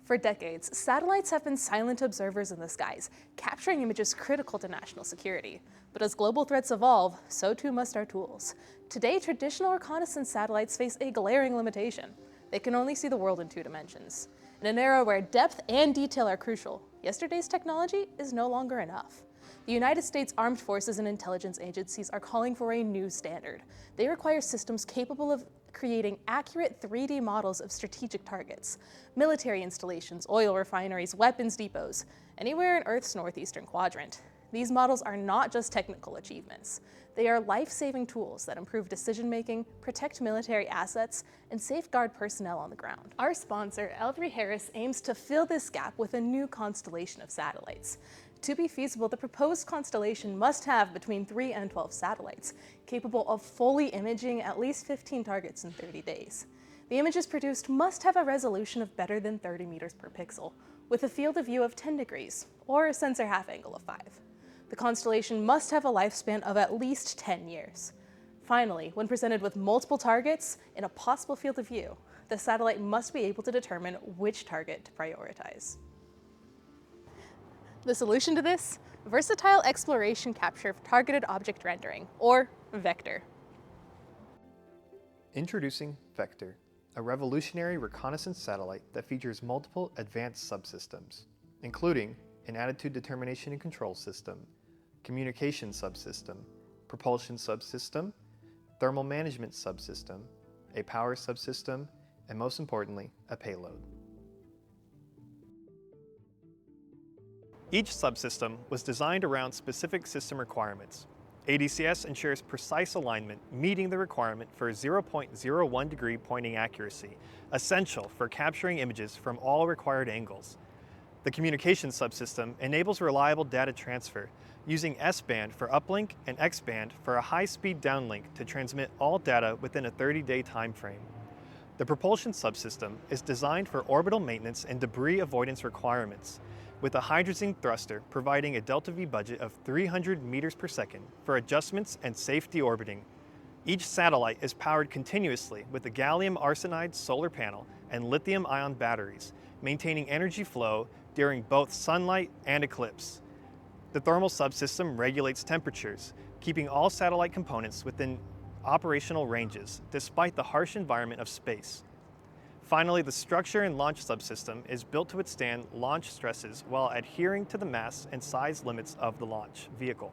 For decades, satellites have been silent observers in the skies, capturing images critical to national security. But as global threats evolve, so too must our tools. Today, traditional reconnaissance satellites face a glaring limitation. They can only see the world in 2 dimensions. In an era where depth and detail are crucial, yesterday's technology is no longer enough. The United States Armed Forces and intelligence agencies are calling for a new standard. They require systems capable of creating accurate 3D models of strategic targets, military installations, oil refineries, weapons depots, anywhere in Earth's northeastern quadrant. These models are not just technical achievements. They are life-saving tools that improve decision-making, protect military assets, and safeguard personnel on the ground. Our sponsor, L3 Harris, aims to fill this gap with a new constellation of satellites. To be feasible, the proposed constellation must have between 3 and 12 satellites, capable of fully imaging at least 15 targets in 30 days. The images produced must have a resolution of better than 30 meters per pixel, with a field of view of 10 degrees, or a sensor half angle of 5. The constellation must have a lifespan of at least 10 years. Finally, when presented with multiple targets in a possible field of view, the satellite must be able to determine which target to prioritize. The solution to this? Versatile Exploration Capture of Targeted Object Rendering, or VECTOR. Introducing VECTOR, a revolutionary reconnaissance satellite that features multiple advanced subsystems, including an attitude determination and control system, communication subsystem, propulsion subsystem, thermal management subsystem, a power subsystem, and most importantly, a payload. Each subsystem was designed around specific system requirements. ADCS ensures precise alignment, meeting the requirement for 0.01 degree pointing accuracy, essential for capturing images from all required angles. The communication subsystem enables reliable data transfer, using S-band for uplink and X-band for a high-speed downlink to transmit all data within a 30-day time frame. The propulsion subsystem is designed for orbital maintenance and debris avoidance requirements, with a hydrogen thruster providing a delta-V budget of 300 meters per second for adjustments and safe deorbiting. Each satellite is powered continuously with a gallium arsenide solar panel and lithium-ion batteries, maintaining energy flow during both sunlight and eclipse. The thermal subsystem regulates temperatures, keeping all satellite components within operational ranges, despite the harsh environment of space. Finally, the structure and launch subsystem is built to withstand launch stresses while adhering to the mass and size limits of the launch vehicle.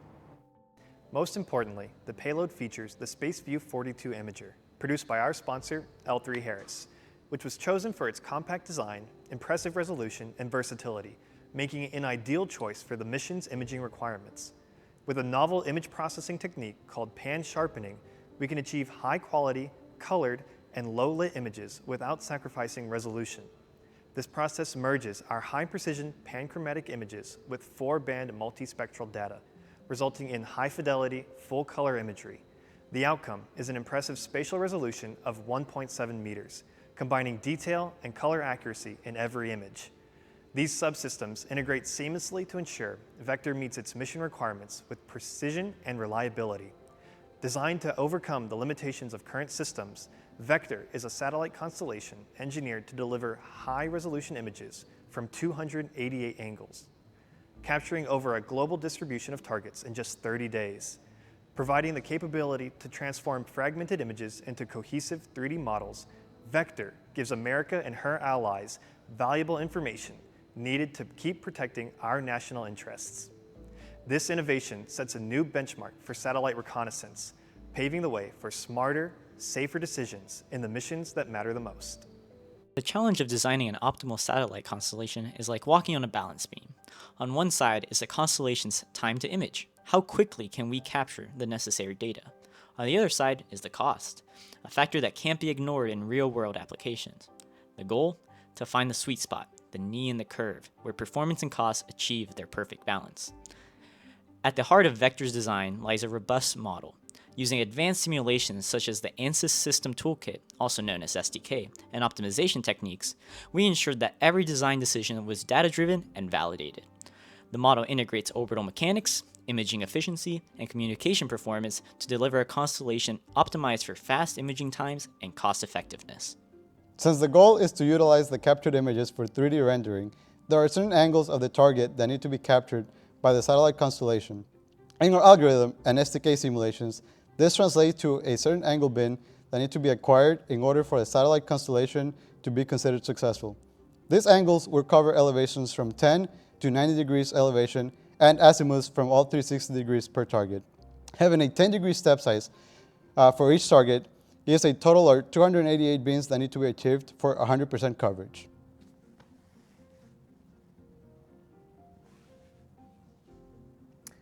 Most importantly, the payload features the SpaceView 42 imager, produced by our sponsor, L3 Harris, which was chosen for its compact design, impressive resolution, and versatility, making it an ideal choice for the mission's imaging requirements. With a novel image processing technique called pan-sharpening, we can achieve high-quality, colored, and low-lit images without sacrificing resolution. This process merges our high-precision panchromatic images with 4-band multispectral data, resulting in high-fidelity, full-color imagery. The outcome is an impressive spatial resolution of 1.7 meters, combining detail and color accuracy in every image. These subsystems integrate seamlessly to ensure VECTOR meets its mission requirements with precision and reliability. Designed to overcome the limitations of current systems, VECTOR is a satellite constellation engineered to deliver high-resolution images from 288 angles, capturing over a global distribution of targets in just 30 days, providing the capability to transform fragmented images into cohesive 3D models. VECTOR gives America and her allies valuable information needed to keep protecting our national interests. This innovation sets a new benchmark for satellite reconnaissance, paving the way for smarter, safer decisions in the missions that matter the most. The challenge of designing an optimal satellite constellation is like walking on a balance beam. On one side is the constellation's time to image. How quickly can we capture the necessary data? On the other side is the cost, a factor that can't be ignored in real-world applications. The goal? To find the sweet spot, the knee in the curve, where performance and cost achieve their perfect balance. At the heart of VECTOR's design lies a robust model. Using advanced simulations such as the ANSYS System Toolkit, also known as SDK, and optimization techniques, we ensured that every design decision was data-driven and validated. The model integrates orbital mechanics, imaging efficiency, and communication performance to deliver a constellation optimized for fast imaging times and cost effectiveness. Since the goal is to utilize the captured images for 3D rendering, there are certain angles of the target that need to be captured by the satellite constellation. In our algorithm and SDK simulations, this translates to a certain angle bin that need to be acquired in order for a satellite constellation to be considered successful. These angles will cover elevations from 10 to 90 degrees elevation and azimuths from all 360 degrees per target. Having a 10-degree step size for each target gives a total of 288 bins that need to be achieved for 100% coverage.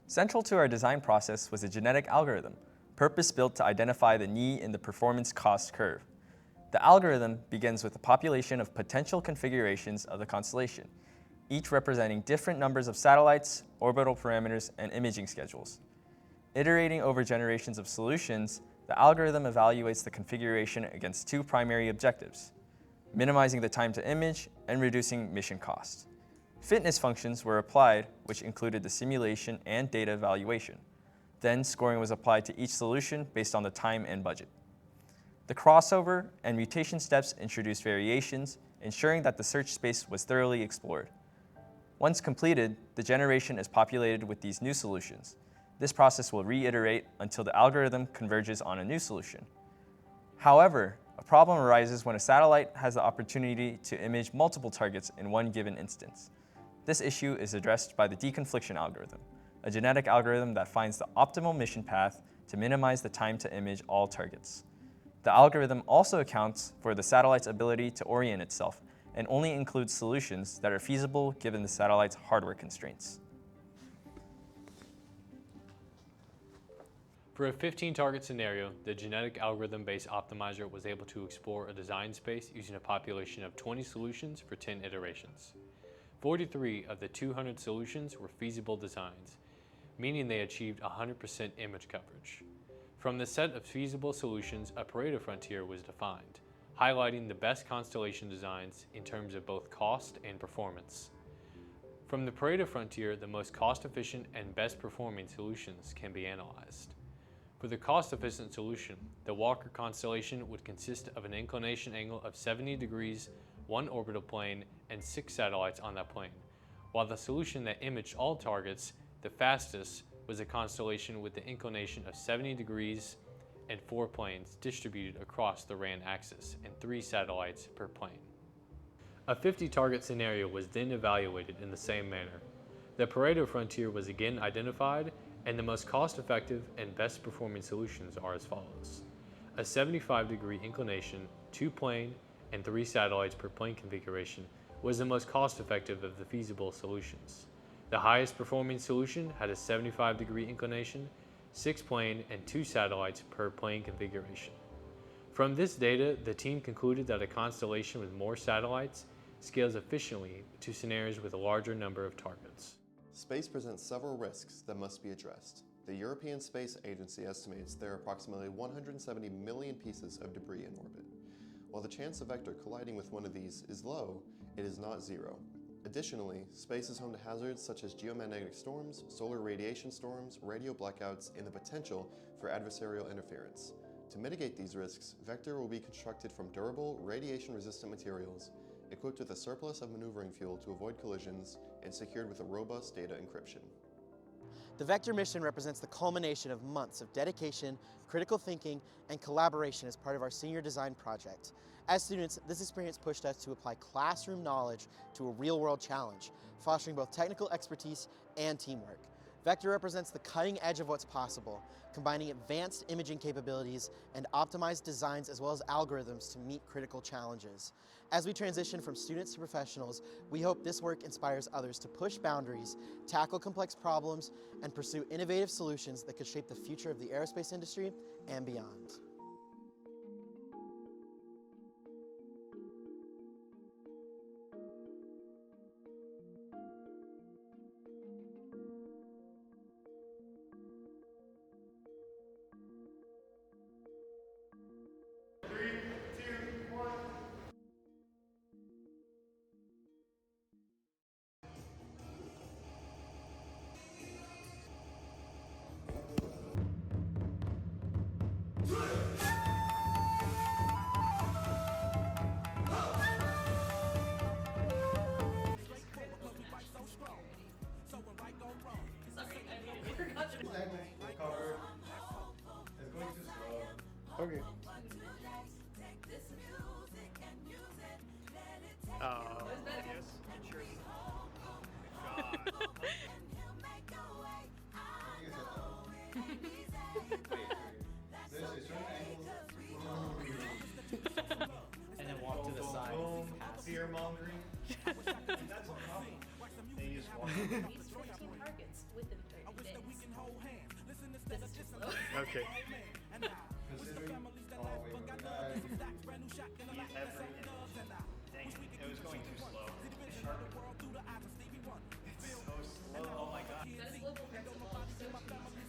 Central to our design process was a genetic algorithm, purpose-built to identify the knee in the performance cost curve. The algorithm begins with a population of potential configurations of the constellation, each representing different numbers of satellites, orbital parameters, and imaging schedules. Iterating over generations of solutions, the algorithm evaluates the configuration against two primary objectives: minimizing the time to image and reducing mission cost. Fitness functions were applied, which included the simulation and data evaluation. Then scoring was applied to each solution based on the time and budget. The crossover and mutation steps introduced variations, ensuring that the search space was thoroughly explored. Once completed, the generation is populated with these new solutions. This process will reiterate until the algorithm converges on a new solution. However, a problem arises when a satellite has the opportunity to image multiple targets in one given instance. This issue is addressed by the deconfliction algorithm, a genetic algorithm that finds the optimal mission path to minimize the time to image all targets. The algorithm also accounts for the satellite's ability to orient itself and only includes solutions that are feasible given the satellite's hardware constraints. For a 15-target scenario, the genetic algorithm-based optimizer was able to explore a design space using a population of 20 solutions for 10 iterations. 43 of the 200 solutions were feasible designs, meaning they achieved 100% image coverage. From the set of feasible solutions, a Pareto frontier was defined, highlighting the best constellation designs in terms of both cost and performance. From the Pareto frontier, the most cost-efficient and best-performing solutions can be analyzed. For the cost-efficient solution, the Walker constellation would consist of an inclination angle of 70 degrees, one orbital plane, and 6 satellites on that plane, while the solution that imaged all targets, the fastest, was a constellation with the inclination of 70 degrees and 4 planes distributed across the RAN axis and 3 satellites per plane. A 50-target scenario was then evaluated in the same manner. The Pareto frontier was again identified, and the most cost-effective and best-performing solutions are as follows: a 75-degree inclination, 2-plane, and 3 satellites per plane configuration was the most cost-effective of the feasible solutions. The highest performing solution had a 75-degree inclination, 6-plane, and 2 satellites per plane configuration. From this data, the team concluded that a constellation with more satellites scales efficiently to scenarios with a larger number of targets. Space presents several risks that must be addressed. The European Space Agency estimates there are approximately 170 million pieces of debris in orbit. While the chance of Vector colliding with one of these is low, it is not zero. Additionally, space is home to hazards such as geomagnetic storms, solar radiation storms, radio blackouts, and the potential for adversarial interference. To mitigate these risks, Vector will be constructed from durable, radiation-resistant materials, equipped with a surplus of maneuvering fuel to avoid collisions, and secured with a robust data encryption. The Vector mission represents the culmination of months of dedication, critical thinking, and collaboration as part of our senior design project. As students, this experience pushed us to apply classroom knowledge to a real-world challenge, fostering both technical expertise and teamwork. Vector represents the cutting edge of what's possible, combining advanced imaging capabilities and optimized designs as well as algorithms to meet critical challenges. As we transition from students to professionals, we hope this work inspires others to push boundaries, tackle complex problems, and pursue innovative solutions that could shape the future of the aerospace industry and beyond. weird. Oh, yes, it sure is. Good job. And then walk to the side. Boom, fear mongering. That's a problem. They just walk. These 15 targets within 30 days. This is too slow. Okay. Considering. Oh, wait. Dang it, it was going too slow. It's so slow. Oh my god. As global threats evolve, so too must technology.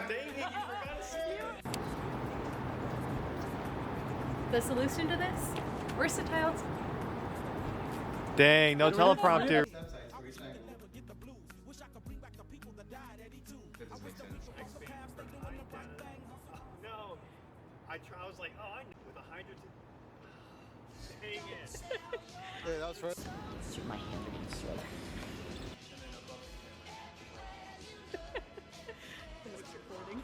Dang it, you forgot to say it. The solution to this? Versatile. Dang, no teleprompter. No, I was like, oh, I know with a hydrogen. Dang it. Yeah, that was right. Let's do my hand against the other. It's recording.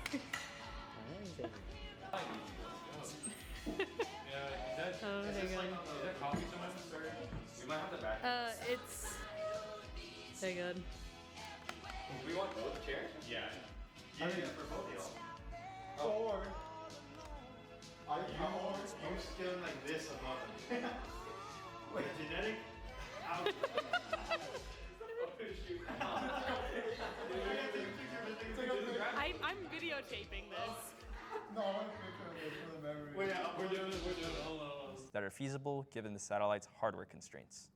Oh, hang on. It's. Hang on. We want both chairs? Yeah. I mean, for both of y'all. Or. You're still like this above them. Wait, genetic? Out. I'm videotaping this. No, I want a picture of this for the memory. Wait, we're doing it. Hold on. That are feasible given the satellite's hardware constraints.